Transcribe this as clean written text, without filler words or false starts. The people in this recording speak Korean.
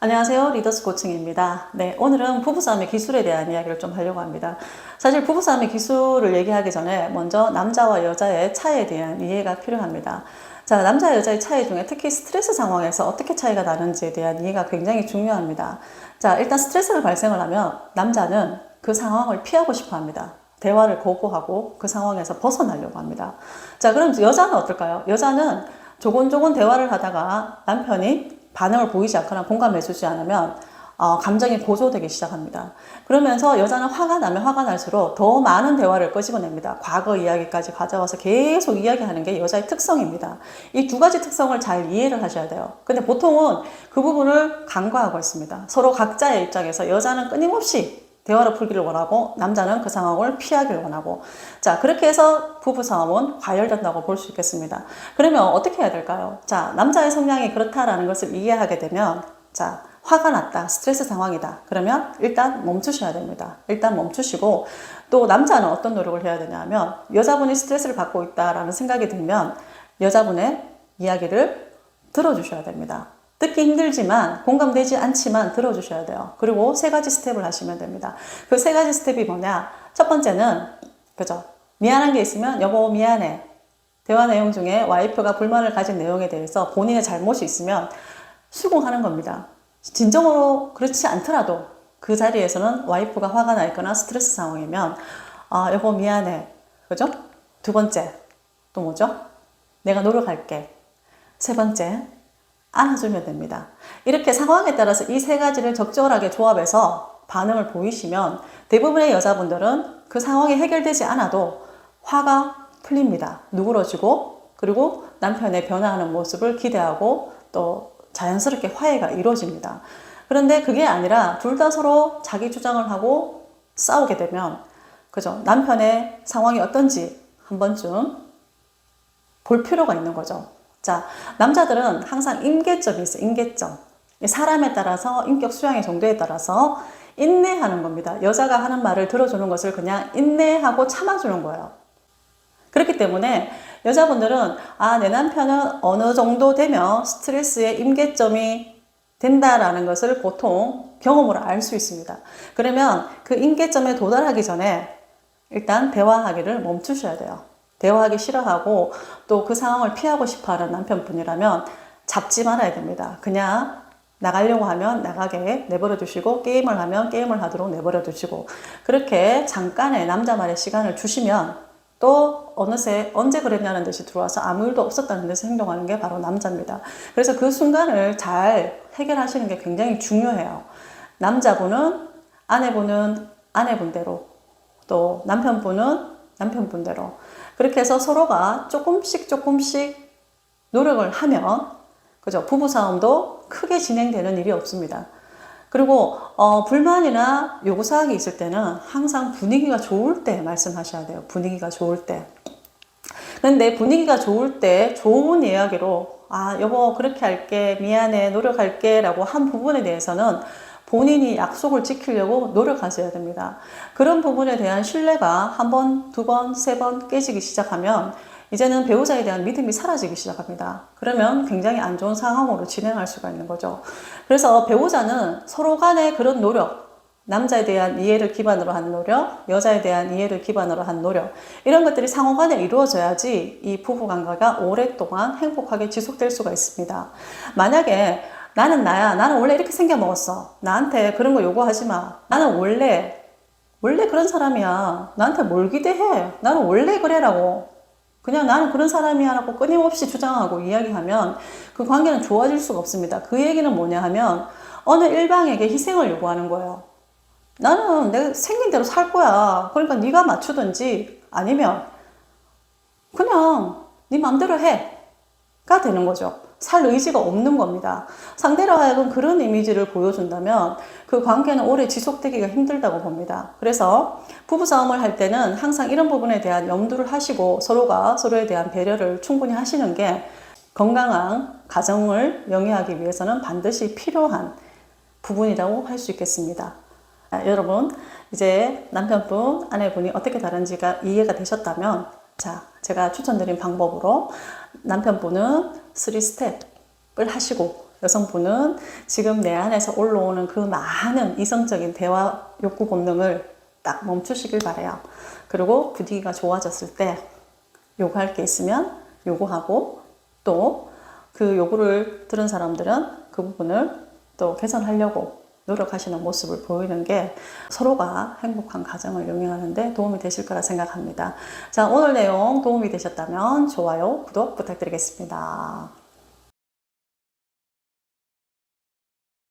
안녕하세요. 리더스 코칭입니다. 네, 오늘은 부부싸움의 기술에 대한 이야기를 좀 하려고 합니다. 사실 부부싸움의 기술을 얘기하기 전에 먼저 남자와 여자의 차이에 대한 이해가 필요합니다. 자, 남자 여자의 차이 중에 특히 스트레스 상황에서 어떻게 차이가 나는지에 대한 이해가 굉장히 중요합니다. 자, 일단 스트레스가 발생을 하면 남자는 그 상황을 피하고 싶어 합니다. 대화를 거부하고 그 상황에서 벗어나려고 합니다. 자, 그럼 여자는 어떨까요? 여자는 조곤조곤 대화를 하다가 남편이 반응을 보이지 않거나 공감해주지 않으면 감정이 고조되기 시작합니다. 그러면서 여자는 화가 나면 화가 날수록 더 많은 대화를 끄집어냅니다. 과거 이야기까지 가져와서 계속 이야기하는 게 여자의 특성입니다. 이 두 가지 특성을 잘 이해를 하셔야 돼요. 근데 보통은 그 부분을 간과하고 있습니다. 서로 각자의 입장에서 여자는 끊임없이 대화로 풀기를 원하고 남자는 그 상황을 피하기를 원하고, 자, 그렇게 해서 부부싸움은 과열된다고 볼 수 있겠습니다. 그러면 어떻게 해야 될까요? 자, 남자의 성향이 그렇다라는 것을 이해하게 되면, 자, 화가 났다, 스트레스 상황이다, 그러면 일단 멈추셔야 됩니다. 일단 멈추시고, 또 남자는 어떤 노력을 해야 되냐 하면, 여자분이 스트레스를 받고 있다라는 생각이 들면 여자분의 이야기를 들어주셔야 됩니다. 듣기 힘들지만, 공감되지 않지만 들어주셔야 돼요. 그리고 세 가지 스텝을 하시면 됩니다. 그 세 가지 스텝이 뭐냐? 첫 번째는, 그죠? 미안한 게 있으면, 여보, 미안해. 대화 내용 중에 와이프가 불만을 가진 내용에 대해서 본인의 잘못이 있으면 수긍하는 겁니다. 진정으로 그렇지 않더라도 그 자리에서는 와이프가 화가 나 있거나 스트레스 상황이면, 여보, 미안해. 그죠? 두 번째, 또 뭐죠? 내가 노력할게. 세 번째, 안아주면 됩니다. 이렇게 상황에 따라서 이 세 가지를 적절하게 조합해서 반응을 보이시면 대부분의 여자분들은 그 상황이 해결되지 않아도 화가 풀립니다. 누그러지고, 그리고 남편의 변화하는 모습을 기대하고 또 자연스럽게 화해가 이루어집니다. 그런데 그게 아니라 둘 다 서로 자기 주장을 하고 싸우게 되면, 그죠? 남편의 상황이 어떤지 한 번쯤 볼 필요가 있는 거죠. 자, 남자들은 항상 임계점이 있어요. 임계점. 사람에 따라서 인격 수양의 정도에 따라서 인내하는 겁니다. 여자가 하는 말을 들어주는 것을 그냥 인내하고 참아주는 거예요. 그렇기 때문에 여자분들은 내 남편은 어느 정도 되면 스트레스의 임계점이 된다라는 것을 보통 경험으로 알 수 있습니다. 그러면 그 임계점에 도달하기 전에 일단 대화하기를 멈추셔야 돼요. 대화하기 싫어하고 또 그 상황을 피하고 싶어하는 남편분이라면 잡지 말아야 됩니다. 그냥 나가려고 하면 나가게 내버려 두시고, 게임을 하면 게임을 하도록 내버려 두시고, 그렇게 잠깐의 남자만의 시간을 주시면 또 어느새 언제 그랬냐는 듯이 들어와서 아무 일도 없었다는 듯이 행동하는 게 바로 남자입니다. 그래서 그 순간을 잘 해결하시는 게 굉장히 중요해요. 남자분은 아내분은 아내분대로, 또 남편분은 남편분대로, 그렇게 해서 서로가 조금씩 노력을 하면, 그죠? 부부싸움도 크게 진행되는 일이 없습니다. 그리고 불만이나 요구사항이 있을 때는 항상 분위기가 좋을 때 말씀하셔야 돼요. 분위기가 좋을 때. 근데 분위기가 좋을 때 좋은 이야기로 여보 그렇게 할게, 미안해, 노력할게 라고 한 부분에 대해서는 본인이 약속을 지키려고 노력하셔야 됩니다. 그런 부분에 대한 신뢰가 한 번, 두 번, 세 번 깨지기 시작하면 이제는 배우자에 대한 믿음이 사라지기 시작합니다. 그러면 굉장히 안 좋은 상황으로 진행할 수가 있는 거죠. 그래서 배우자는 서로 간의 그런 노력, 남자에 대한 이해를 기반으로 한 노력, 여자에 대한 이해를 기반으로 한 노력, 이런 것들이 상호간에 이루어져야지 이 부부관계가 오랫동안 행복하게 지속될 수가 있습니다. 만약에 나는 나야, 나는 원래 이렇게 생겨 먹었어, 나한테 그런 거 요구하지 마, 나는 원래 그런 사람이야, 나한테 뭘 기대해, 나는 원래 그래라고, 그냥 나는 그런 사람이야 라고 끊임없이 주장하고 이야기하면 그 관계는 좋아질 수가 없습니다. 그 얘기는 뭐냐 하면 어느 일방에게 희생을 요구하는 거예요. 나는 내가 생긴 대로 살 거야. 그러니까 네가 맞추든지 아니면 그냥 네 맘대로 해가 되는 거죠. 살 의지가 없는 겁니다. 상대로 하여금 그런 이미지를 보여준다면 그 관계는 오래 지속되기가 힘들다고 봅니다. 그래서 부부싸움을 할 때는 항상 이런 부분에 대한 염두를 하시고 서로가 서로에 대한 배려를 충분히 하시는 게 건강한 가정을 영위하기 위해서는 반드시 필요한 부분이라고 할 수 있겠습니다. 여러분, 이제 남편분, 아내분이 어떻게 다른지가 이해가 되셨다면, 자, 제가 추천드린 방법으로 남편분은 3스텝을 하시고 여성분은 지금 내 안에서 올라오는 그 많은 이성적인 대화 욕구 본능을 딱 멈추시길 바래요. 그리고 분위기가 좋아졌을 때 요구할 게 있으면 요구하고, 또 그 요구를 들은 사람들은 그 부분을 또 개선하려고 노력하시는 모습을 보이는 게 서로가 행복한 가정을 영위하는 데 도움이 되실 거라 생각합니다. 자, 오늘 내용 도움이 되셨다면 좋아요, 구독 부탁드리겠습니다.